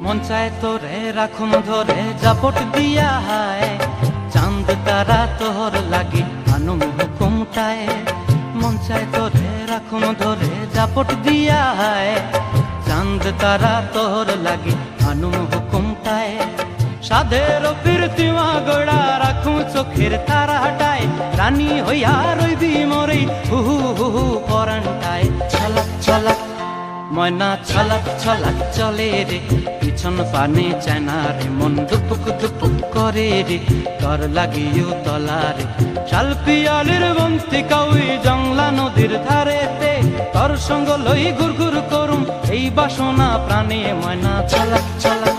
মন চায় তোরে রাখুন ধরে জাপট দিয়া হায়, চাঁদ তারা তোর লাগি আনুম হুকুমটায়। মন চায় তোরে রাখুন ধরে জাপট দিয়া হায়, চাঁদ তারা তোর লাগি আনুম হুকুমটায়। সাধের ফিরতিমা গোড়া রাখুন চোখের তারা হাটায়, রানী হইয়া রইবি মরে হুহু হুহু পরান্টায়। ছলাক ছলাক ময়না ছলাক ছলাক চলে রে, পিছন পানে চায় না রে, মন দুপুক দুপুক করে রে, তর লাগিও তলারে। শাল পিয়ালির বন্তি কাউই জংলা নদীর ধারেতে, তর সঙ্গ লই গুড় গুড় করুম এই বাসনা প্রাণে। ময়না ছলাক ছলাক